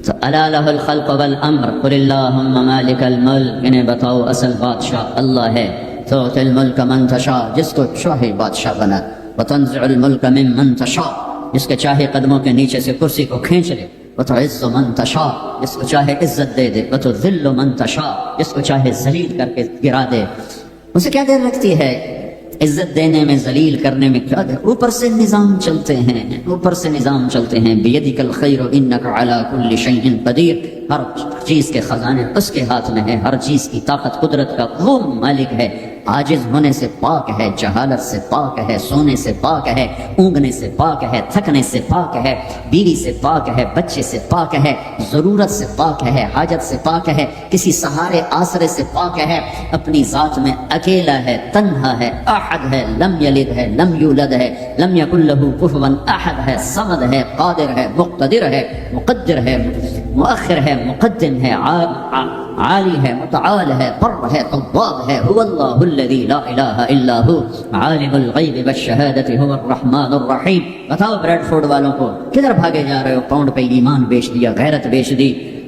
تو الا لہ الخلق والامر قل اللہم مالک الملک، انہیں بتاؤ اصل بادشاہ اللہ ہے، تؤتی الملک من تشاء، جس کو چاہے بادشاہ بنا، وتنزع الملک ممن تشاء، جس کے چاہے قدموں کے نیچے سے کرسی کو کھینچ لے، وتعز من تشاء، جس کو چاہے عزت دے دے، وتذل من تشاء، جس کو چاہے ذلیل کر کے گرا دے۔ اسے کیا دیر لگتی ہے عزت دینے میں، ذلیل کرنے میں؟ کیا دیر؟ اوپر سے نظام چلتے ہیں، اوپر سے نظام چلتے ہیں۔ بیدک الخیر انک علی کل شیء قدیر، ہر چیز کے خزانے اس کے ہاتھ میں ہے، ہر چیز کی طاقت قدرت کا وہ مالک ہے۔ عاجز ہونے سے پاک ہے، جہالت سے پاک ہے، سونے سے پاک ہے، اونگنے سے پاک ہے، تھکنے سے پاک ہے، بیوی سے پاک ہے، بچے سے پاک ہے، ضرورت سے پاک ہے، حاجت سے پاک ہے، کسی سہارے آسرے سے پاک ہے، اپنی ذات میں اکیلا ہے، تنہا ہے، احد ہے، لم یلد ہے، لم یولد ہے، لم یکن لہ کفوا احد ہے، صمد ہے، قادر ہے، مقتدر ہے، مقدر ہے، مؤخر ہے، مقدم ہے، عالی ہے، متعال ہے، بر ہے، تواب ہے، هو اللہ الذی لا الہ الا هو عالم الغیب والشہادۃ هو الرحمن الرحیم۔ بتاؤ بریڈ فوڈ والوں کو کدھر بھاگے جا رہے ہو؟ پاؤنڈ پہ ایمان بیچ دیا، غیرت بیچ دی،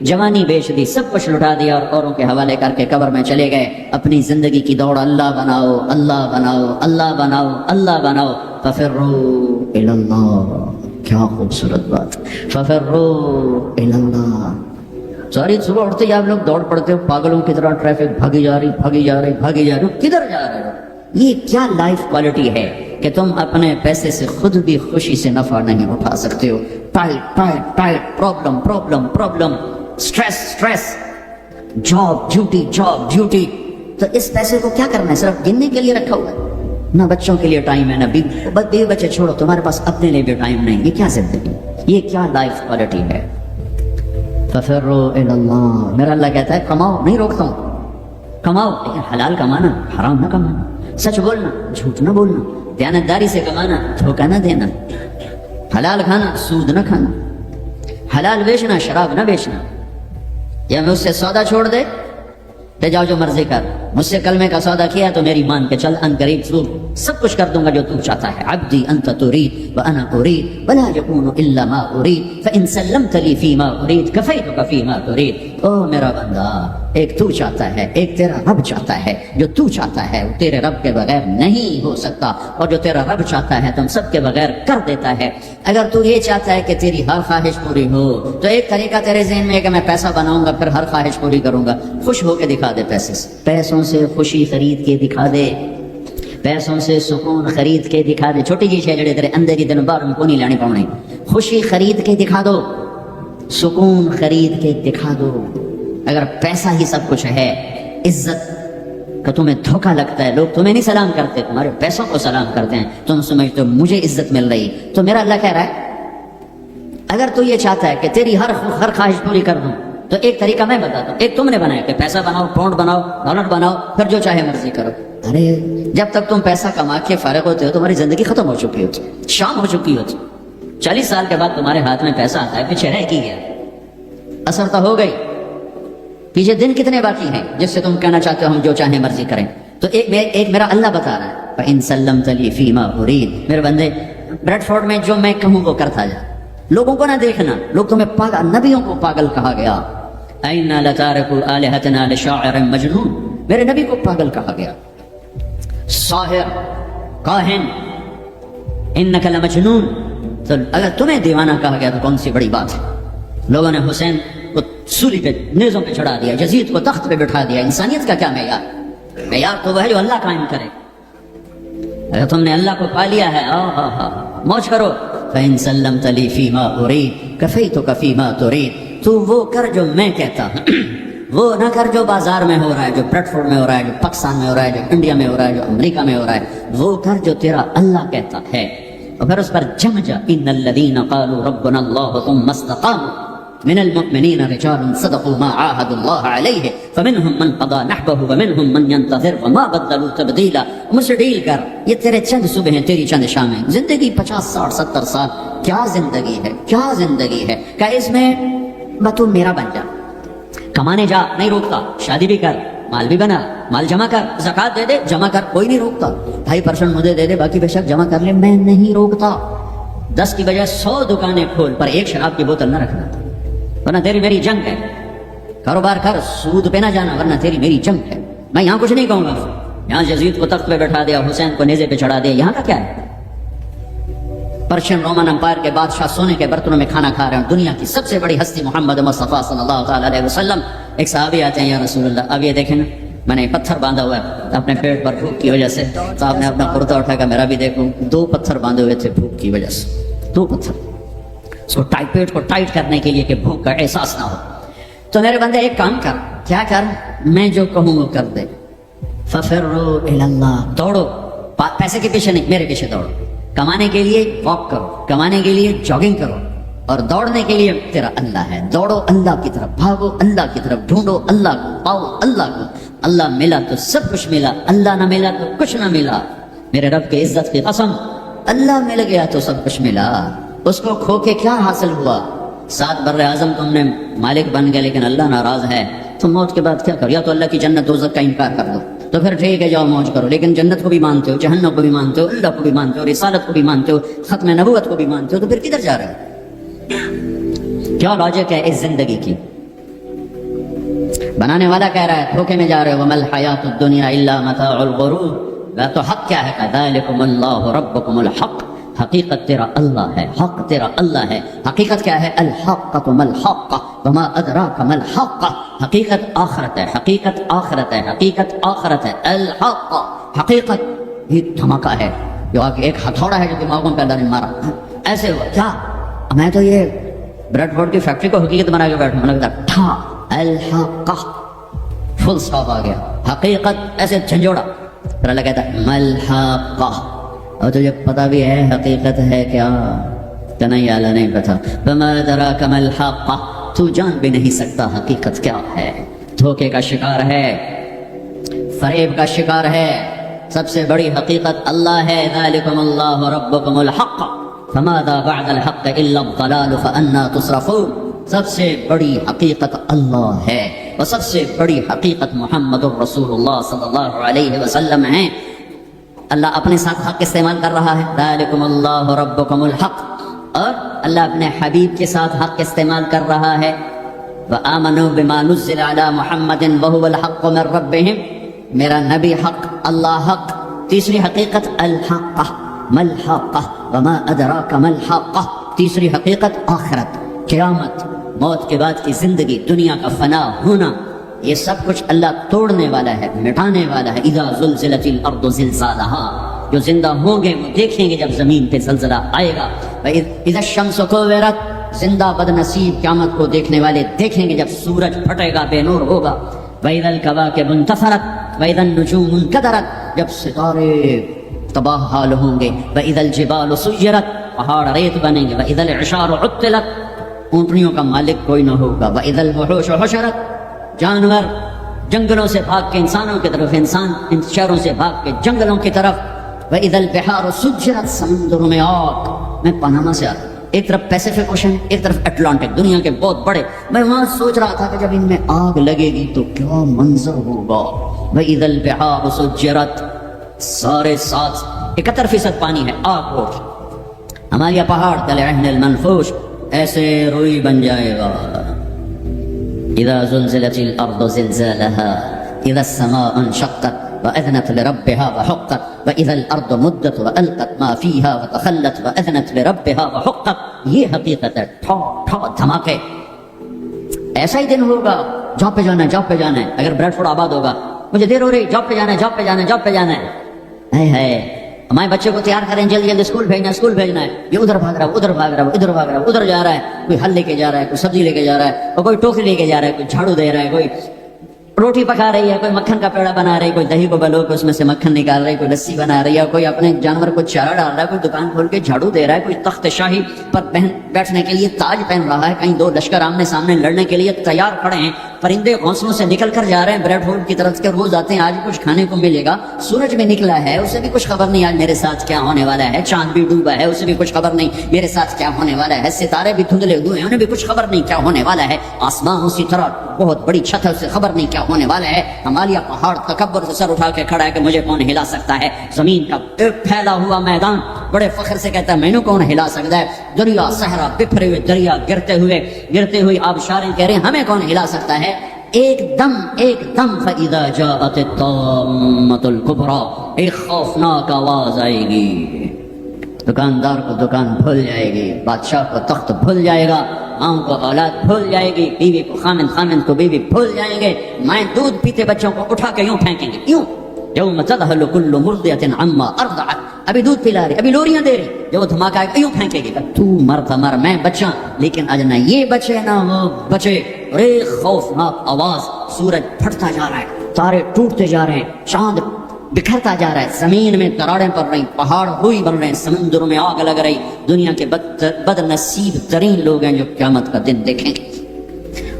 جوانی بیچ دی، سب کچھ لٹا دیا اور اوروں کے حوالے کر کے قبر میں چلے گئے۔ اپنی زندگی کی دوڑ اللہ بناؤ، اللہ بناؤ، اللہ بناؤ، اللہ بناؤ۔ ففروا الی اللہ، کیا خوبصورت بات، ففروا الی اللہ۔ ساری صبح اٹھتے ہی آپ لوگ دوڑ پڑتے ہو پاگلوں کی طرح، ٹریفک بھاگی جا رہی، بھاگی جا رہی، بھاگی جا رہی، کدھر جا رہے ہو؟ یہ کیا لائف کوالٹی ہے کہ تم اپنے پیسے سے خود بھی خوشی سے نفع نہیں اٹھا سکتے ہو؟ Tight tight tight, problem problem problem, stress stress, job duty, job duty. تو اس پیسے کو کیا کرنا ہے؟ صرف گننے کے لیے رکھا ہوا ہے؟ نہ بچوں کے لیے ٹائم ہے، نہ بیوی بچے چھوڑو، تمہارے پاس اپنے لیے بھی ٹائم نہیں۔ یہ کیا زندگی، یہ کیا لائف کوالٹی ہے؟ ففروا الی اللہ۔ میرا اللہ کہتا ہے کماؤ، نہیں روکتا ہوں، کماؤ، لیکن حلال کمانا، حرام نہ کمانا، سچ بولنا، جھوٹ نہ بولنا، دیانتداری سے کمانا، دھوکہ نہ دینا، حلال کھانا، سود نہ کھانا، حلال بیچنا، شراب نہ بیچنا۔ یا مجھ سے سودا چھوڑ دے تے جاؤ جو مرضی کر، مجھ سے کلمے کا سودا کیا تو میری مان کے چل، ان قریب سب کچھ کر دوں گا جو تو چاہتا ہے۔ عبدی انت تريد وانا اريد ولا يكون الا ما اريد فان سلمت لي فيما اريد كفيتك فيما تريد۔ او میرا بندہ، ایک تو چاہتا ہے، ایک تیرا رب چاہتا ہے۔ جو تو چاہتا ہے وہ تیرے رب کے بغیر نہیں ہو سکتا، اور جو تیرا رب چاہتا ہے تم سب کے بغیر کر دیتا ہے۔ اگر تو یہ چاہتا ہے کہ تیری ہر خواہش پوری ہو تو ایک طریقہ تیرے ذہن میں ہے کہ میں پیسہ بناؤں گا پھر ہر خواہش پوری کروں گا۔ خوش ہو کے دکھا دے پیسے سے، پیسوں سے خوشی خرید کے دکھا دے، پیسوں سے سکون خرید کے دکھا دے۔ چھوٹی جی شے جڑے تیرے اندر ہی دن بار کو نہیں لانی پاؤنی، خوشی خرید کے دکھا دو، سکون خرید کے دکھا دو۔ اگر پیسہ ہی سب کچھ ہے، عزت کا تمہیں دھوکا لگتا ہے، لوگ تمہیں نہیں سلام کرتے، تمہارے پیسوں کو سلام کرتے ہیں، تم سمجھتے ہو مجھے عزت مل رہی، تو میرا اللہ کہہ رہا ہے اگر تو یہ چاہتا ہے کہ تیری ہر خواہش پوری کر دوں تو ایک طریقہ میں بتاتا ہوں۔ ایک تم نے بنایا کہ پیسہ بناؤ، پاؤنڈ بناؤ، ڈالر بناؤ، پھر جو چاہے مرضی کرو۔ ارے جب تک تم پیسہ کما کے فارغ ہوتے ہو تمہاری زندگی ختم ہو چکی ہوتی، شام ہو چکی ہوتی۔ 40 سال کے بعد تمہارے ہاتھ میں پیسہ آتا ہے، پیچھے رہ کی گیا، اثر تو ہو گئی، پیچھے دن کتنے باقی ہیں جس سے تم کہنا چاہتے ہو ہم جو چاہیں مرضی کریں۔ تو ایک میرا اللہ بتا رہا ہے فَإِن سَلَّمْتَ لِي فِي مَا أُرِيدُ، میرے بندے بریڈ فورڈ میں جو میں کہوں وہ کرتا جا، لوگوں کو نہ دیکھنا، لوگ تمہیں پاگل، نبیوں کو پاگل کہا گیا۔ اَإِنَّا لَتَارِكُوا آلِهَتَنَا لِشَاعِرٍ مَجْنُونٍ، میرے نبی کو پاگل کہا گیا، ساحر، کاہن، اِنَّكَ لَمَجْنُونَ۔ تو اگر تمہیں دیوانہ کہا گیا تو کون سی بڑی بات ہے؟ لوگوں نے حسین کو سولی پہ، نیزوں پہ چڑھا دیا، یزید کو تخت پہ بٹھا دیا۔ انسانیت کا کیا معیار؟ معیار تو وہ ہے جو اللہ قائم کرے۔ اگر تم نے اللہ کو پا لیا ہے، موج کرو۔ فَإِن سَلَّمْتَ لِي فِي مَا أُرِيدُ كَفَيْتُكَ فِي مَا تُرِيدُ، تو وہ کر جو میں کہتا ہوں، وہ نہ کر جو بازار میں ہو رہا ہے، جو پلیٹ فارم میں ہو رہا ہے، جو پاکستان میں ہو رہا ہے، جو انڈیا میں ہو رہا ہے، جو امریکہ میں ہو رہا ہے، وہ کر جو تیرا اللہ کہتا ہے، اور پھر اس پر جم جا۔ إِنَّ الَّذِينَ قَالُوا رَبُّنَا اللَّهُ ثُمَّ اسْتَقَامُوا من المؤمنين رجال صدقوا ما عاهدوا الله عليه فمنهم من قضى نحبه ومنهم من ينتظر وما بدلوا تبديلا۔ مجھ سے ڈیل کر، یہ تیرے چند صبح ہیں، تیری چند شامیں، زندگی 50 60 70 سال، کیا زندگی ہے، کیا زندگی ہے؟ کہ اس میں تو میرا بن جا، کمانے جا، نہیں روکتا، شادی بھی کر، مال بھی بنا، مال جمع کر، زکوٰۃ دے دے، جمع کر، کوئی نہیں روکتا، 2.5% مجھے دے دے، باقی بے شک جمع کر لے، میں نہیں روکتا۔ 10 کی بجائے 100 دکانیں کھول، پر ایک شراب کی بوتل نہ رکھنا، ورنہ تیری میری جنگ ہے. کاروبار کر, سود پہ نہ جانا ورنہ تیری میری جنگ ہے. میں یہاں کچھ نہیں کہوں گا. یہاں یزید کو تخت پہ بٹھا دیا, حسین کو نیزے پہ چڑھا دیا, یہاں کا کیا ہے؟ پرشین رومن امپائر کے بادشاہ سونے کے برتنوں میں کھانا کھا رہے ہیں. دنیا کی سب سے بڑی ہستی محمد مصطفیٰ صلی اللہ تعالیٰ علیہ وسلم. ایک صحابی آتے ہیں, یا رسول اللہ, اب یہ دیکھیں نا, میں نے پتھر باندھا ہوا ہے اپنے پیٹ پر بھوک کی وجہ سے. صاحب نے اپنا کرتا اٹھا کر میرا بھی دیکھوں, 2 پتھر باندھے ہوئے تھے بھوک کی وجہ سے, 2 پتھر. اس کو پیٹ کو ٹائٹ کرنے کے لیے کہ بھوک کا احساس نہ ہو. تو میرے بندے ایک کام کر, کیا کر, میں جو کہوں وہ کر دے. ففروا الی اللہ, دوڑو, پیسے کے پیچھے نہیں, میرے پیچھے دوڑو. کمانے کے لیے واک کرو, کمانے کے لیے جاگنگ کرو, اور دوڑنے کے لیے تیرا اللہ ہے. دوڑو اللہ کی طرف, بھاگو اللہ کی طرف, ڈھونڈو اللہ کو, پاؤ اللہ کو. اللہ ملا تو سب کچھ ملا, اللہ نہ ملا تو کچھ نہ ملا. میرے رب کی عزت کی قسم, اللہ مل گیا تو سب کچھ ملا. اس کو کھو کے کیا حاصل ہوا؟ 7 بر اعظم تم نے مالک بن گئے, لیکن اللہ ناراض ہے. تم موت کے بعد کیا کرو؟ یا تو اللہ کی جنت دوزخ کا انکار کر دو, تو پھر ٹھیک ہے جاؤ موج کرو, لیکن جنت کو بھی مانتے ہو, جہنم کو بھی مانتے ہو, اللہ کو بھی مانتے ہو, رسالت کو بھی مانتے ہو, ختم نبوت کو بھی مانتے ہو, تو پھر کدھر جا رہے ہو؟ کیا لاجک ہے اس زندگی کی؟ بنانے والا کہہ رہا ہے دھوکے میں جا رہے ہو. وَمَا الْحَيَاةُ الدُّنْيَا إِلَّا مَتَاعُ الْغُرُورِ. تو حق کیا ہے؟ ذَلِكُمُ اللَّهُ رَبُّكُمُ الْحَقُّ. حقیقت تیرا اللہ ہے, حق تیرا اللہ ہے. حقیقت کیا ہے؟ الحقۃ ما الحق وما ادراک ما الحق. حقیقت آخرت ہے, حقیقت آخرت ہے, حقیقت آخرت ہے. الحق حقیقت یہ دھماکہ ہے جو آگے ایک ہتھوڑا ہے جو دماغوں پہ اللہ نے مارا. ایسے ہوا کیا؟ میں تو یہ بریڈ فورڈ کی فیکٹری کو حقیقت بنا کے بیٹھوں, میں لگتا ٹھا الحق, فل سٹاپ آ گیا. حقیقت ایسے جھنجھوڑا, پھر اللہ کہتا ہے ملحقہ. اور تجھے پتہ بھی ہے حقیقت ہے کیا؟ کہ نہیں, اللہ نہیں پتا. وما ادراک ما الحق, تو جان بھی نہیں سکتا حقیقت کیا ہے. دھوکے کا شکار ہے, فریب کا شکار ہے. سب سے بڑی حقیقت اللہ ہے. ذالکم اللہ ربکم الحق فماذا بعد الحق الا الضلال فانا تصرفون. سب سے بڑی حقیقت اللہ ہے, اور سب سے بڑی حقیقت محمد الرسول اللہ صلی اللہ علیہ وسلم ہے. اللہ اپنے ساتھ حق استعمال کر رہا ہے, ذالکم اللہ ربکم الحق, اور اللہ اپنے حبیب کے ساتھ حق استعمال کر رہا ہے. وآمنوا بما نزل علی محمد وهو الحق من ربهم. میرا نبی حق, اللہ حق. تیسری حقیقت الحق ما الحق وما ادراک ما الحق. تیسری حقیقت آخرت, قیامت, موت کے بعد کی زندگی, دنیا کا فنا ہونا. یہ سب کچھ اللہ توڑنے والا ہے, مٹانے والا ہے. اذا زلزلت الارض زلزالها, جو زندہ ہوں گے وہ دیکھیں گے جب زمین پہ زلزلہ آئے گا. اذا الشمس كورت, زندہ بد نصیب قیامت کو دیکھنے والے دیکھیں گے جب سورج پھٹے گا, بے نور ہوگا. واذا الكواكب انتثرت واذا النجوم انكدرت, جب ستارے تباہ حال ہوں گے. واذا الجبال سيرت, پہاڑ ریت بنیں گے. واذا العشار عطلت, اونٹنیوں کا مالک کوئی نہ ہوگا. واذا الوحوش حشرت, جانور جنگلوں سے بھاگ کے انسانوں کی طرف, انسان ان شہروں سے بھاگ کے جنگلوں کی طرف. وَإِذَا الْبِحَارُ سُجِّرَتْ, سمندروں میں آگ. میں پاناما سے آتا, ایک طرف پیسیفک اوشن, ایک طرف اٹلانٹک, دنیا کے بہت بڑے. میں وہاں سوچ رہا تھا کہ جب ان میں آگ لگے گی تو کیا منظر ہوگا. وَإِذَا الْبِحَارُ سُجِّرَتْ, سارے 71% پانی ہے, آگ ہو. ہمارے پہاڑ كالعهن المنفوش, ایسے روئی بن جائے گا. اذا زلزلت الارض زلزالها اذا السماء انشقت واذنت لربها وحقت واذا الارض مدت والقت ما فيها وتخلت واذنت لربها وحقت. یہ حقیقت ہے, ٹھا ٹھا دھماکے. ایسا ہی دن ہوگا, جاب پہ جانا ہے, جاب پہ جانا ہے. اگر بریڈ فورڈ آباد ہوگا, مجھے دیر ہو رہی, جاب پہ جانا ہے, جاب پہ جانا ہے, جاب پہ جانا ہے. ہے ہمارے بچے کو تیار کریں, جلدی جلدی اسکول بھیجنا ہے, اسکول بھیجنا ہے. یہ ادھر بھاگ رہا ہے, ادھر بھاگ رہا ہے, ادھر بھاگ رہا ہے, ادھر جا رہا ہے. کوئی حل لے کے جا رہا ہے, کوئی سبزی لے کے جا رہا ہے, اور کوئی ٹوکری لے کے جا رہا ہے, کوئی جھاڑو دے رہا ہے, کوئی روٹی پکا رہی ہے, کوئی مکھن کا پیڑا بنا رہی ہے, کوئی دہی کو بلو کے اس میں سے مکھن نکال رہی ہے, کوئی لسی بنا رہی ہے, کوئی اپنے جانور کو چارہ ڈال رہا ہے, کوئی دکان کھول کے جھاڑو دے رہا ہے, کوئی تخت شاہی پر بیٹھنے کے لیے تاج پہن رہا ہے. کہیں 2 لشکر آمنے سامنے لڑنے کے لیے تیار کھڑے ہیں. پرندے گھونسلوں سے نکل کر جا رہے ہیں بریڈ فورڈ کی طرف کے, روز آتے ہیں, آج کچھ کھانے کو ملے گا. سورج بھی نکلا ہے, اسے بھی کچھ خبر نہیں آج میرے ساتھ کیا ہونے والا ہے. چاند بھی ڈوبا ہے, اسے بھی کچھ خبر نہیں میرے ساتھ کیا ہونے والا ہے. ستارے بھی دھندلے ہوئے ہیں, انہیں بھی کچھ خبر نہیں کیا ہونے والا ہے. آسمان اسی طرح بہت بڑی چھت ہے, اسے خبر نہیں کیا ہونے والا ہے. ہمالیہ پہاڑ تکبر سے سر اٹھا کے کھڑا ہے کہ مجھے کون ہلا سکتا ہے. زمین کا ایک پھیلا ہوا میدان, بڑے فخر سے کہتا ہے مینوں کون ہلا سکتا ہے؟ دریا صحرا بکھرے ہوئے دریا گرتے ہوئے آبشاریں کہہ رہے ہیں ہمیں کون ہلا سکتا ہے؟ ایک دم فَإِذَا جَاءَتِ الطَّامَّةُ الْكُبْرَى، ایک خوفناک آواز آئے گی، دکاندار کو دکان بھول جائے گی، بادشاہ کو تخت بھول جائے گا، ماں کو اولاد بھول جائے گی، بیوی کو خامن کو بیوی بھول جائیں گے، مائیں دودھ پیتے بچوں کو اٹھا کے یوں پھینکیں گے، یوں یوم تذہل کل مرضعۃ عما ارضعت، ابھی دودھ پلا رہی، ابھی لوریاں دے رہی، جو دھماکہ آئے یوں پھینکے گی، تو مر میں بچاں، لیکن آج نہ یہ بچے نہ وہ بچے، اور ایک خوفناک آواز، سورج پھٹتا جا رہا ہے، تارے ٹوٹتے جا رہے ہیں، چاند بکھرتا جا رہا ہے، زمین میں دراڑیں پڑ رہی، پہاڑ ہوئی بن رہے ہیں، سمندروں میں آگ لگ رہی، دنیا کے بد نصیب ترین لوگ ہیں جو قیامت کا دن دیکھیں گے۔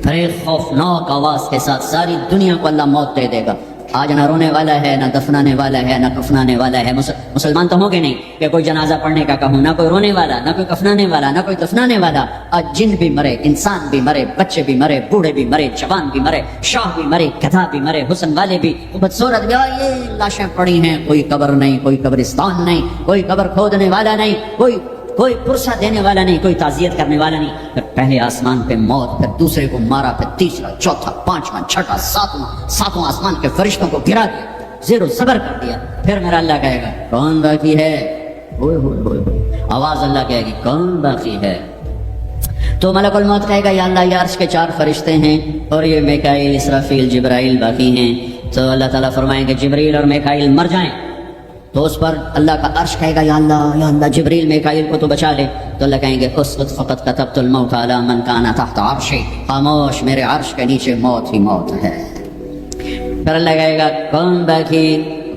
پھر ایک خوفناک آواز کے ساتھ ساری دنیا کو اللہ موت دے دے گا۔ آج نہ رونے والا ہے، نہ دفنانے والا ہے، نہ کفنانے والا ہے۔ مسلمان تو ہوں گے نہیں کہ کوئی جنازہ پڑھنے کا کہوں، نہ کوئی رونے والا، نہ کوئی کفنانے والا، نہ کوئی دفنانے والا۔ آج جن بھی مرے، انسان بھی مرے، بچے بھی مرے، بوڑھے بھی مرے، جوان بھی مرے، شاہ بھی مرے، گدھا بھی مرے، حسن والے بھی، بدصورت بھی، اور یہ لاشیں پڑی ہیں، کوئی قبر نہیں، کوئی قبرستان نہیں، کوئی قبر کھودنے والا نہیں، کوئی پرسہ دینے والا نہیں، کوئی تعزیت کرنے والا نہیں۔ پھر پہلے آسمان پہ موت، پھر دوسرے کو مارا، پھر تیسرا، چوتھا، پانچواں، چھٹا، ساتواں آسمان کے فرشتوں کو گرا دیا، زیر و زبر کر دیا۔ پھر میرا اللہ کہے گا کون باقی ہے؟ آواز اللہ کہے گی کون باقی ہے؟ تو ملک الموت کہے گا یا اللہ یہ عرش کے 4 فرشتے ہیں اور یہ میکائیل، اسرافیل، جبرائیل باقی ہیں۔ تو اللہ تعالیٰ فرمائیں گے جبریل اور میکائیل مر جائیں، تو اس پر اللہ کا عرش کہے گا یا اللہ جبریل میکائیل کو تو بچا لے۔ تو اللہ کہیں گے اسکت فقط کتبت الموت علی من کان تحت عرشی، خاموش، میرے عرش کے نیچے موت ہی موت ہے۔ پھر اللہ کہے گا کون باقی؟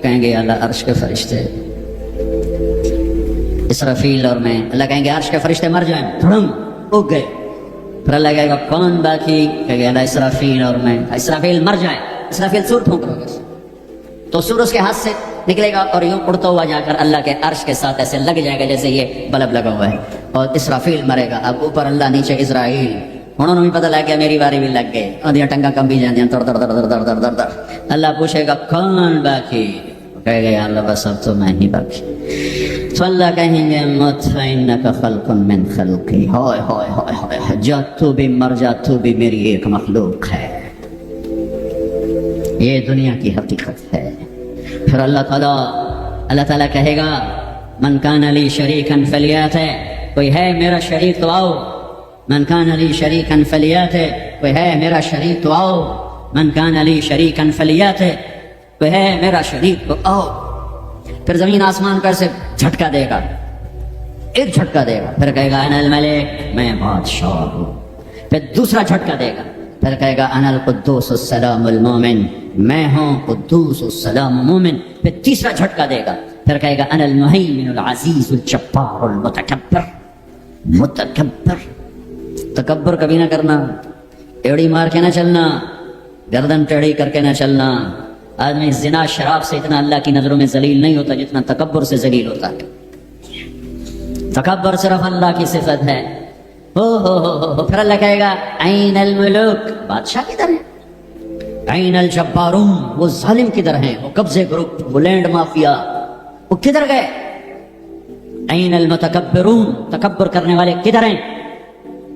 کہیں گے یا اللہ عرش کے فرشتے، اسرافیل اور میں۔ اللہ کہیں گے عرش کے فرشتے مر جائیں، دھڑم اگ گئے۔ پھر اللہ کہے گا کون باقی؟ کہیں گے اللہ اسرافیل اور میں۔ اسرافیل مر جائیں، اسرافیل سور پھونک رہے گا تو سور اس کے ہاتھ سے نکلے گا اور یوں اڑتا ہوا جا کر اللہ کے عرش کے ساتھ ایسے لگ جائے گا جیسے یہ بلب لگا ہوا ہے، اور اسرافیل مرے گا۔ اب اوپر اللہ، نیچے اسرائیل، انہوں نے بھی پتہ لگ گیا میری باری بھی لگ گئی، آدھیاں ٹنگا کم بھی جاندیاں، در در در در در در در۔ اللہ پوچھے گا کون باقی؟ کہے گا یا اللہ بس اب تو میں ہی باقی۔ تو اللہ کہیں گے مت فإنک خلق من خلقی، ہائے ہائے ہائے ہائے، جا تو بھی مر جا، تو بھی میری ایک مخلوق ہے۔ یہ دنیا کی حقیقت ہے۔ پھر اللہ تعالیٰ کہے گا من کان لی شریکا فلیات، کوئی ہے میرا شریک تو آؤ، من کان لی شریکا فلیات، کوئی ہے میرا شریک تو آؤ، من کان لی شریکا فلیات، کوئی ہے میرا شریک تو آؤ۔ پھر زمین آسمان پر سے جھٹکا دے گا، ایک جھٹکا دے گا، پھر کہے گا انا الملک، میں بادشاہ ہوں۔ پھر دوسرا جھٹکا دے گا، پھر کہے گا انا القدوس السلام المومن، میں ہوں قدوس السلام مومن۔ پھر تیسرا جھٹکا دے گا، پھر کہے گا انا المہیمن العزیز الجبار المتکبر۔ متکبر، تکبر کبھی نہ کرنا، ٹیڑھی مار کے نہ چلنا، گردن ٹیڑھی کر کے نہ چلنا۔ آدمی زنا شراب سے اتنا اللہ کی نظروں میں ذلیل نہیں ہوتا جتنا تکبر سے ذلیل ہوتا ہے۔ تکبر صرف اللہ کی صفت ہے۔ ہو پھر اللہ کہے گا این الملوک، بادشاہ کدھر ہے؟ این الجبارون، وہ ظالم کدھر ہیں؟ وہ قبضے گروپ، وہ لینڈ مافیا، وہ کدھر گئے؟ این المتکبرون، تکبر کرنے والے کدھر ہیں؟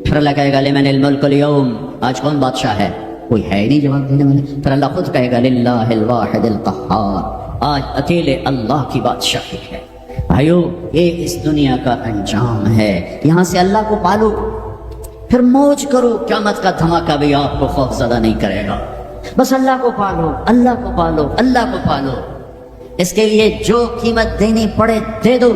پھر اللہ کہے گا لمن الملک اليوم، آج کون بادشاہ ہے؟ کوئی ہے ہی نہیں جواب دینے والے۔ پھر اللہ خود کہے گا للہ الواحد القہار، آج اکیلے اللہ کی بادشاہی ہے۔ بھائیو یہ اس دنیا کا انجام ہے، یہاں سے اللہ کو پالو، پھر موج کرو، قیامت کا دھماکہ بھی آپ کو خوف زدہ نہیں کرے گا۔ بس اللہ کو پالو، اللہ کو پالو، اللہ کو پالو، اس کے لیے جو قیمت دینی پڑے دے دو۔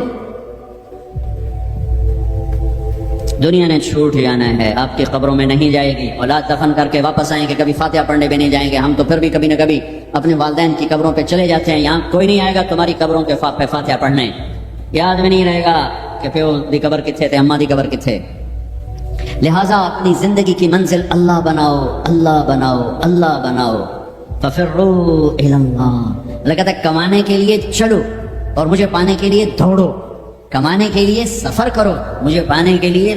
دنیا نے چھوٹ جانا ہے، آپ کی قبروں میں نہیں جائے گی، اولاد دفن کر کے واپس آئیں گے، کبھی فاتحہ پڑھنے بھی نہیں جائیں گے۔ ہم تو پھر بھی کبھی نہ کبھی اپنے والدین کی قبروں پہ چلے جاتے ہیں، یہاں کوئی نہیں آئے گا تمہاری قبروں کے پہ فاتحہ پڑھنے، یاد میں نہیں رہے گا کہ پیو دی قبر کتھے تھے، اماں دی قبر کتھے۔ لہٰذا اپنی زندگی کی منزل اللہ بناؤ، اللہ بناؤ، اللہ بناؤ۔ ففروا الی اللہ، اللہ کہتا ہے کمانے کے لیے چلو اور مجھے پانے کے لیے دوڑو، کمانے کے لیے سفر کرو، مجھے پانے کے لیے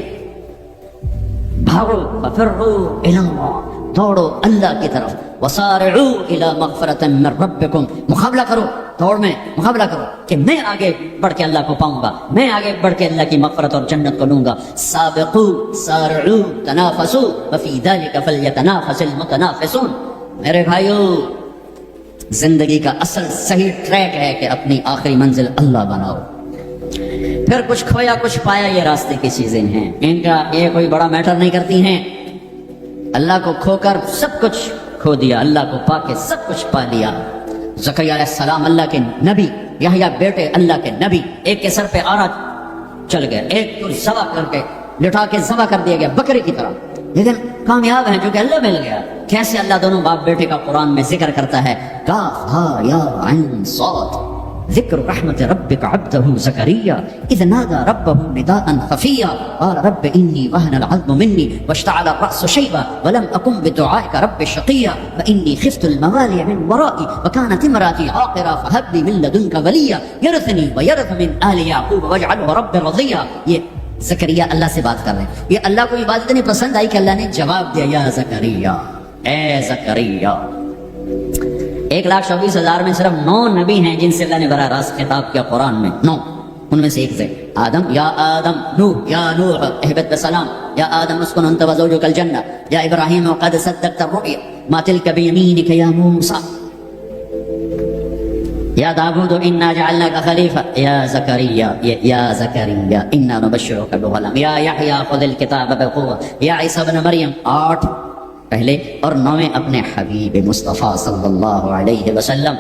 بھاگو۔ ففروا الی اللہ، دوڑو اللہ کی طرف۔ وسارعوا الی مغفرۃ من ربکم، مقابلہ کرو دوڑ میں مقابلہ کرو کہ میں آگے بڑھ کے اللہ کو پاؤں گا, میں آگے بڑھ کے اللہ کی مغفرت اور جنت کو لوں گا. سابقو سارعو تنافسو وفی ذلک فلیتنافس المتنافسون. میرے بھائیو, زندگی کا اصل صحیح ٹریک ہے کہ اپنی آخری منزل اللہ بناؤ. پھر کچھ کھویا کچھ پایا, یہ راستے کی چیزیں ہیں, ان کا یہ کوئی بڑا میٹر نہیں کرتی ہیں. اللہ کو کھو کر سب کچھ کھو دیا, اللہ کو پا کے سب کچھ پا لیا. زکریا علیہ السلام اللہ کے نبی, یحییٰ بیٹے اللہ کے نبی, ایک کے سر پہ آرا چل گیا, ایک کو ذبح کر کے لٹا کے ذبح کر دیا گیا بکرے کی طرح, لیکن کامیاب ہیں کیونکہ اللہ مل گیا. کیسے اللہ دونوں باپ بیٹے کا قرآن میں ذکر کرتا ہے, کاف ہا یا عین صاد, ذکر رحمت ربک عبدہ زکریا اذ نادى ربہ نداء خفیا قال رب انی وهن العظم منی واشتعل الرأس شیبا ولم اکن بدعائک رب شقیا فانی خفت الموالي من ورائي وكانت امرأتي عاقرا فهب لي من لدنك وليا يرثني ويرث من آل يعقوب واجعله رب رضيا. یہ زکریا اللہ سے بات کر رہے ہیں. یہ اللہ کو یہ بات اتنی پسند آئی کہ اللہ نے جواب دیا, یا زکریا, اے زکریا. 1,24,000 میں صرف 9 نبی ہیں جن سے اللہ نے براہ راست خطاب کیا قرآن میں, 9. ان میں سے ایک سے آدم, یا آدم, نوح, یا نوح اہبط بسلام, یا آدم اسکن انت وزوجک الجنہ, یا ابراہیم قد صدقت الرؤیا ما تلک بیمینک یا موسیٰ, یا داود انا جعلناک خلیفہ, یا زکریا, یا زکریا انا نبشرک بغلام, یا یحییٰ خذ الکتاب بقوہ, یا عیسیٰ ابن مریم. 8 پہلے اور 9 اپنے حبیب مصطفیٰ صلی اللہ علیہ وسلم.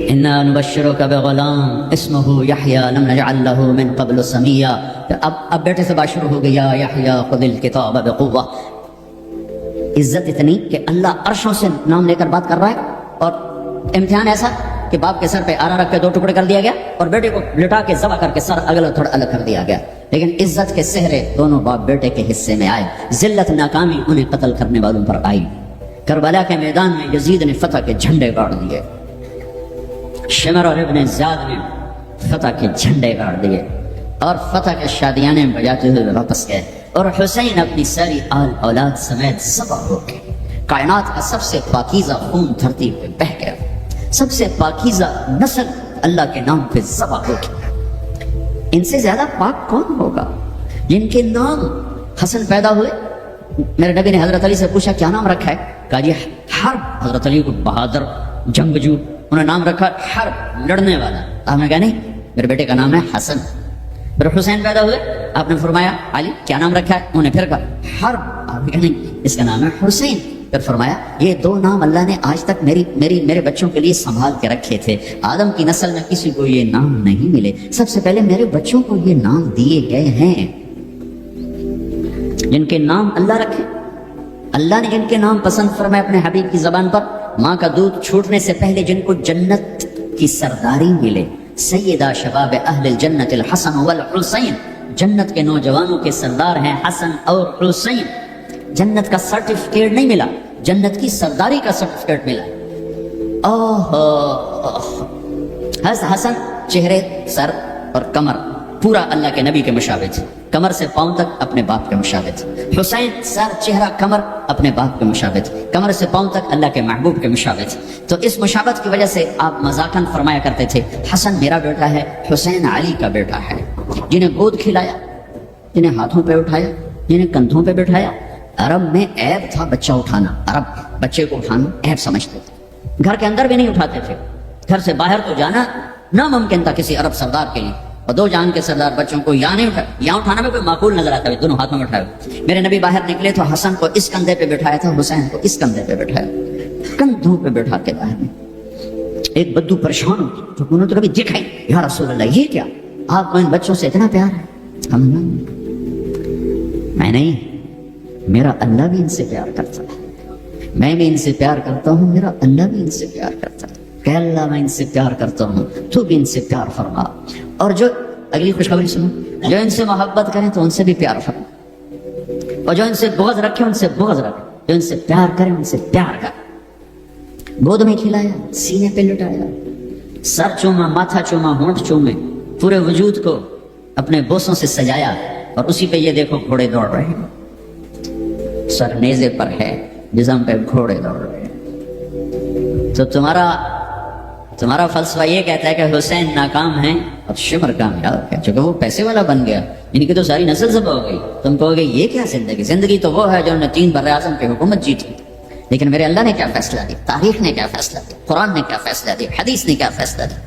انا نبشرک بغلام اسمہ یحییٰ لم نجعل له من قبل سمیا. اب بیٹے سے بات شروع ہو گئی, یا یحییٰ خذ الکتاب بقوہ. عزت اتنی کہ اللہ عرشوں سے نام لے کر بات کر رہا ہے, اور امتحان ایسا کہ باپ کے سر پہ آرا رکھ کے 2 ٹکڑے کر دیا گیا اور بیٹے کو لٹا کے ذبح کر کے سر اگلا تھوڑا الگ کر دیا گیا. لیکن عزت کے سہرے دونوں باپ بیٹے کے حصے میں آئے. ذلت ناکامی انہیں قتل کرنے والوں پر آئی. کربلا کے میدان میں یزید نے فتح کے جھنڈے گاڑ دیے, شمر اور ابن زیاد نے فتح کے جھنڈے گاڑ دیے, اور فتح کے شادیانے بجاتے ہوئے واپس گئے. اور حسین اپنی ساری آل اولاد سمیت ذبح ہو گئے. کائنات کا سب سے پاکیزہ خون دھرتی پہ بہہ گیا, سب سے پاکیزہ نسل اللہ کے نام پہ ذبح ہو گئی. ان سے زیادہ پاک کون ہوگا؟ جن کے نام حسن پیدا ہوئے. میرے نبی نے حضرت علی سے پوچھا کیا نام رکھا ہے؟ کہا جی حرب. حضرت علی کو بہادر جنگجو, انہوں نے نام رکھا حرب, لڑنے والا. آپ نے کہا نہیں, میرے بیٹے کا نام ہے حسن. پھر حسین پیدا ہوئے, آپ نے فرمایا علی کیا نام رکھا ہے؟ انہوں نے پھر کہا حرب. آپ نے کہا نہیں, اس کا نام ہے حسین. پھر فرمایا یہ 2 نام اللہ نے آج تک میرے بچوں کے لیے سنبھال کے رکھے تھے. آدم کی نسل میں کسی کو یہ نام نہیں ملے, سب سے پہلے میرے بچوں کو یہ نام دیے گئے ہیں. جن کے نام اللہ رکھے, اللہ نے جن کے نام پسند فرمائے اپنے حبیب کی زبان پر, ماں کا دودھ چھوٹنے سے پہلے جن کو جنت کی سرداری ملے. سیدہ شباب اہل الجنت الحسن والحسین, جنت کے نوجوانوں کے سردار ہیں حسن اور حسین. جنت کا سرٹیفکیٹ نہیں ملا, جنت کی سرداری کا سرٹیفکیٹ ملا. حسن چہرے, سر اور کمر پورا اللہ کے نبی کے مشابہ تھے, کمر سے پاؤں تک اپنے باپ کے مشابہ تھے. حسین سر, چہرہ, کمر اپنے باپ کے مشابہ تھے, کمر سے پاؤں تک اللہ کے محبوب کے مشابہ تھے. تو اس مشابہت کی وجہ سے آپ مذاقاً فرمایا کرتے تھے حسن میرا بیٹا ہے, حسین علی کا بیٹا ہے. جنہیں گود کھلایا, جنہیں ہاتھوں پہ اٹھایا, جنہیں کندھوں پہ بٹھایا. عرب میں عیب تھا بچہ اٹھانا, عرب بچے کو اٹھانا عیب سمجھتے تھے, گھر کے اندر بھی نہیں اٹھاتے تھے. گھر سے باہر تو جانا ناممکن تھا کسی عرب سردار کے لیے, اور 2 جان کے سردار بچوں کو یہاں نہیں اٹھایا. یہاں اٹھانا میں کوئی معقول نظر آتا ہے, دونوں ہاتھوں میں اٹھایا. میرے نبی باہر نکلے تو حسن کو اس کندھے پہ بٹھایا تھا, حسین کو اس کندھے پہ بٹھایا, کندھوں پہ بٹھا کے باہر میں. ایک بدو پریشان ہو تو انہوں نے تو کبھی دیکھا ہی, یا رسول اللہ یہ کیا, آپ کو ان بچوں سے اتنا پیار ہے؟ ہم میں نہیں, میرا اللہ بھی ان سے پیار کرتا ہے, میں بھی ان سے پیار کرتا ہوں, میرا اللہ بھی ان سے پیار کرتا ہے. کہ اللہ میں ان سے پیار کرتا ہوں, تو بھی ان سے پیار فرما. اور جو اگلی خوشخبری سنو, جو ان سے محبت کریں تو ان سے بھی پیار فرما, اور جو ان سے بغض رکھے ان سے بغض رکھے. جو ان سے پیار کریں ان سے پیار کریں. گود میں کھلایا, سینے پہ لٹایا, سر چوما, ماتھا چوما, ہونٹ چومے, پورے وجود کو اپنے بوسوں سے سجایا. اور اسی پہ یہ دیکھو گھوڑے دوڑ رہے ہیں, سر نیزے پر ہے, جسم پہ گھوڑے دوڑ رہے ہیں. تو تمہارا تمہارا فلسفہ یہ کہتا ہے کہ حسین ناکام ہیں اور شمر کامیاب ہے، چونکہ وہ پیسے والا بن گیا، ان کی تو ساری نسل ذبح ہو گئی۔ تم کہو گے یہ کیا زندگی؟ زندگی تو وہ ہے جو نے 3 بر اعظم کی حکومت جیتی، لیکن میرے اللہ نے کیا فیصلہ دیا، تاریخ نے کیا فیصلہ دیا، قرآن نے کیا فیصلہ دیا، حدیث نے کیا فیصلہ دیا،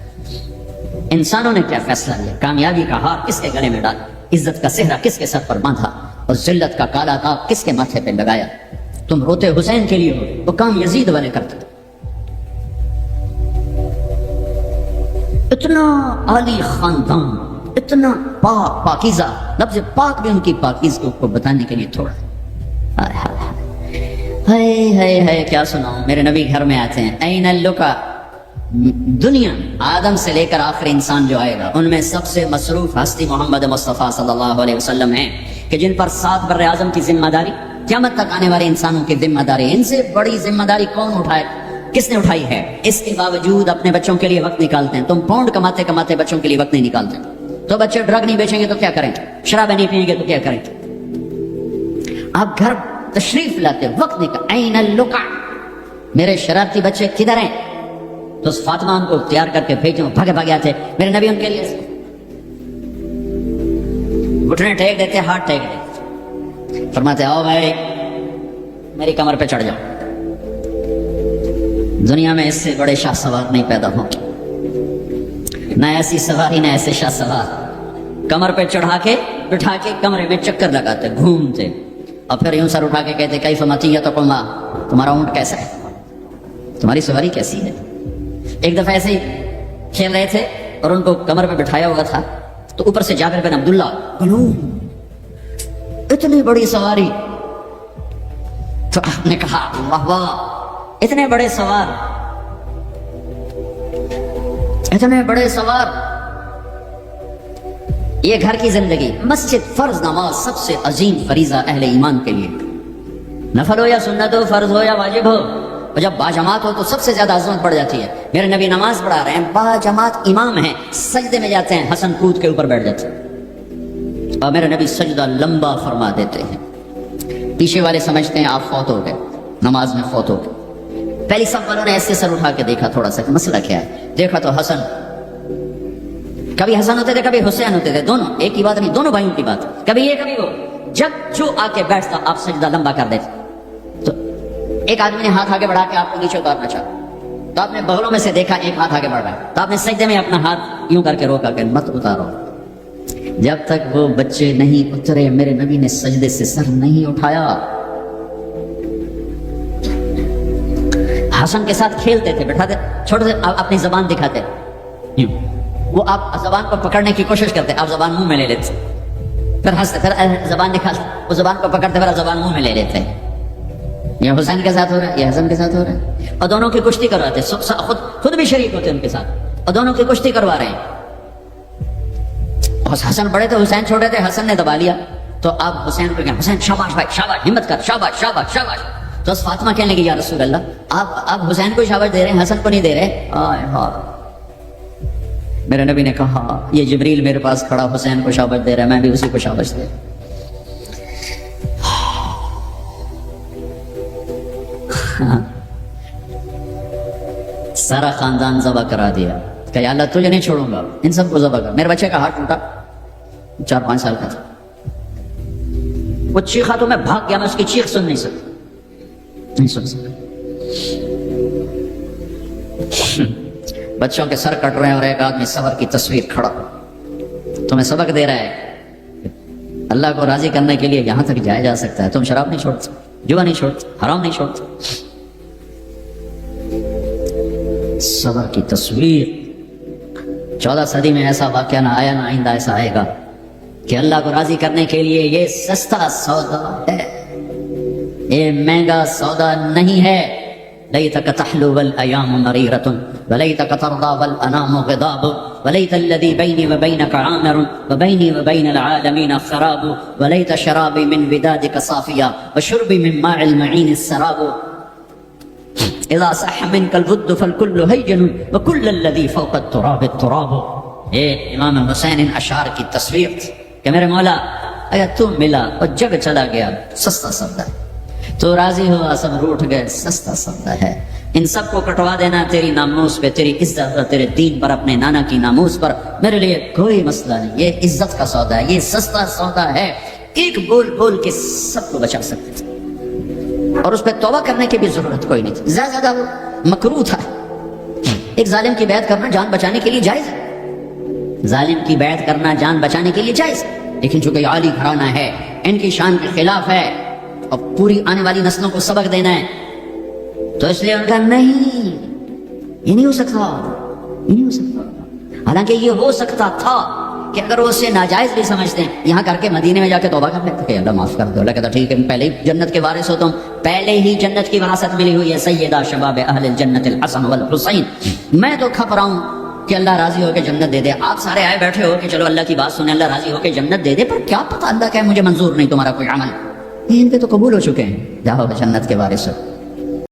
انسانوں نے کیا فیصلہ لیا، کامیابی کا ہار کس کے گلے میں ڈالا، عزت کا صحرا کس کے سر پر باندھا اور ذلت کا کالا داغ کس کے ماتھے پہ لگایا۔ تم روتے حسین کے لیے ہو، وہ کام یزید والے کرتے تھے۔ اتنا عالی خاندان، اتنا پاک پاکیزہ، لفظ پاک بھی ان کی پاکیزگی کو بتانے کے لیے تھوڑا ہے کیا سناؤں۔ میرے نبی گھر میں آتے ہیں، این اللقا، دنیا آدم سے لے کر آخری انسان جو آئے گا ان میں سب سے مصروف ہستی محمد مصطفیٰ صلی اللہ علیہ وسلم ہیں، کہ جن پر 7 بر اعظم کی ذمہ داری، قیامت تک آنے والے انسانوں کی ذمہ داری، ان سے بڑی ذمہ داری کون اٹھائے، کس نے اٹھائی ہے؟ اس کے باوجود اپنے بچوں کے لیے وقت نکالتے ہیں۔ تم پاؤنڈ کماتے کماتے بچوں کے لیے وقت نہیں نکالتے، تو بچے ڈرگ نہیں بیچیں گے تو کیا کریں، شراب نہیں پئیں گے تو کیا کریں، آپ گھر تشریف لاتے وقت نکال۔ این اللقا، میرے شرارتی بچے کدھر ہیں؟ تو فاطمہ ان کو تیار کر کے بھیجو، بھاگے بھاگے آتے، میرے نبی ان کے لیے گھٹنے ٹیک دیتے، ہاتھ ٹیک دیتے، فرماتے آؤ بھائی میری کمر پہ چڑھ جاؤ، دنیا میں اس سے بڑے شاہ سوار نہیں پیدا ہوں، نہ ایسی سواری نہ ایسے شاہ سوار، کمر پہ چڑھا کے بٹھا کے کمرے میں چکر لگاتے گھومتے، اور پھر یوں سر اٹھا کے کہتے کیف مطیتکم، تمہارا اونٹ کیسا ہے، تمہاری سواری کیسی ہے۔ ایک دفعہ ایسے ہی کھیل رہے تھے اور ان کو کمر پہ بٹھایا ہوا تھا، تو اوپر سے جابر بن عبداللہ گلوم، اتنی بڑی سواری، تو آپ نے کہا واہ واہ، اتنے بڑے سوار، اتنے بڑے سوار۔ یہ گھر کی زندگی، مسجد، فرض نماز سب سے عظیم فریضہ اہل ایمان کے لیے، نفل ہو یا سنت ہو، فرض ہو یا واجب ہو، اور جب باجماعت ہو تو سب سے زیادہ عظمت بڑھ جاتی ہے۔ میرے نبی نماز پڑھا رہے ہیں، باجماعت امام ہیں، سجدے میں جاتے ہیں، حسن کود کے اوپر بیٹھ جاتے ہیں، اور میرے نبی سجدہ لمبا فرما دیتے ہیں۔ پیچھے والے سمجھتے ہیں آپ فوت ہو گئے، نماز میں فوت ہو گئے۔ پہلی صف والوں نے ایسے سر اٹھا کے دیکھا تھوڑا سا، مسئلہ کیا ہے، دیکھا تو حسن، کبھی حسن ہوتے تھے کبھی حسین ہوتے تھے، دونوں ایک ہی بات نہیں، دونوں بھائیوں کی بات، کبھی یہ کبھی وہ، جب جو آ کے بیٹھتا آپ سجدہ لمبا کر دیتے۔ تو ایک آدمی نے ہاتھ آگے بڑھا کے آپ کو نیچے اتارنا چاہا، تو آپ نے بغلوں میں سے دیکھا ایک ہاتھ آگے بڑھ رہا ہے، تو آپ نے سجدے میں اپنا ہاتھ یوں کر کے روکا کہ مت اتارو، جب تک وہ بچے نہیں اترے میرے نبی نے سجدے سے سر نہیں اٹھایا۔ حسن کے ساتھ کھیلتے تھے، بٹھاتے چھوٹے سے، اپنی زبان دکھاتے، وہ آپ زبان کو پکڑنے کی کوشش کرتے، آپ زبان منہ میں لے لیتے، پھر ہنستے، پھر زبان دکھاتے، وہ زبان کو پکڑتے پھر زبان منہ میں لے لیتے۔ یہ حسین کے ساتھ ہو رہا ہے، یہ حسن کے ساتھ ہو رہا ہے، اور دونوں کی کشتی کرواتے، خود بھی شریک ہوتے ان کے ساتھ، اور دونوں کی کشتی کروا رہے ہیں۔ حسن بڑے تھے، حسین چھوٹے تھے، حسن نے دبا لیا، تو آپ حسین کو کہیں حسین شاباش بھائی شاباش، ہمت کر، شاباش شاباش شاباش۔ تو فاطمہ کہنے لگی یا رسول اللہ آپ حسین کو شاباش دے رہے ہیں، حسن کو نہیں دے رہے۔ میرے نبی نے کہا یہ جبریل میرے پاس کھڑا حسین کو شاباش دے رہا ہے، میں بھی اسی کو شاباش دے رہا۔ سارا خاندان ذبح کرا دیا کہ یا اللہ تجھے نہیں چھوڑوں گا، ان سب کو ذبح کر۔ میرے بچے کا ہاتھ ٹوٹا، 4-5 سال کا تھا، وہ چیخا تو میں بھاگ گیا، میں اس کی چیخ سن نہیں سکتا، نہیں سن سکتا۔ بچوں کے سر کٹ رہے ہیں اور ایک آدمی صبر کی تصویر کھڑا تمہیں سبق دے رہا ہے، اللہ کو راضی کرنے کے لیے یہاں تک جایا جا سکتا ہے، تم شراب نہیں چھوڑتے، جوا نہیں چھوڑتے، حرام نہیں چھوڑتے۔ صبر کی تصویر، 14 صدی میں ایسا واقعہ نہ آیا، نہ آئندہ ایسا آئے گا کہ اللہ کو راضی کرنے کے لیے یہ سستا سودا ہے، یہ مہنگا سودا نہیں ہے۔ لیتک تحلو والایام مریرۃ ولیتک ترضی والانام غضاب ولیت الذی بینی وبینک عامر وبینی وبین العالمین خراب ولیت شرابی من ودادک صافیا وشربی من ماء المعین السراب اذا صح منك الود فالكل هين وكل الذي فوق التراب التراب۔ یہ امام حسین ان اشعار کی تصویر تھی کہ میرے مولا اگر تم ملا اور جگ چلا گیا، سستا سودا ہے، تو راضی ہوا سب روٹ گئے، سستا سودا ہے۔ ان سب کو کٹوا دینا تیری ناموس پہ، تیری عزت پر، تیرے دین پر، اپنے نانا کی ناموس پر، میرے لیے کوئی مسئلہ نہیں. یہ عزت کا سودا ہے، یہ سستا سودا ہے. ایک بول بول کے سب کو بچا سکتے تھے اور اس پہ توبہ کرنے کی بھی ضرورت کوئی نہیں تھی. زیادہ وہ مکروہ تھا. ایک ظالم کی بیعت کرنا جان بچانے کے لیے جائز ہے، ظالم کی بیعت کرنا جان بچانے کے لیے جائز ہے، لیکن چونکہ یہ عالی گھرانہ ہے، ان کی شان کے خلاف ہے اور پوری آنے والی نسلوں کو سبق دینا ہے، تو اس لیے ان کا نہیں، یہ نہیں ہو سکتا، یہ نہیں ہو سکتا. حالانکہ یہ ہو سکتا تھا کہ اگر وہ اسے ناجائز بھی سمجھتے ہیں، یہاں کر کے مدینے میں جا کے توبہ کر لیتے کہ اللہ معاف کر دو. اللہ کہتا ٹھیک ہے، پہلے ہی جنت کے وارث ہو تم، پہلے ہی جنت کی وراثت ملی ہوئی ہے. سیدہ شباب اہل الجنت الحسن والحسین. میں تو کھپ رہا ہوں کہ اللہ راضی ہو کے جنت دے دے. آپ سارے آئے بیٹھے ہو کہ چلو اللہ کی بات سنیں، اللہ راضی ہو کے جنت دے دے، پر کیا پتہ اللہ کہ مجھے منظور نہیں تمہارا کوئی عمل. یہ ان کے تو قبول ہو چکے ہیں، جاؤ جنت کے وارث ہو.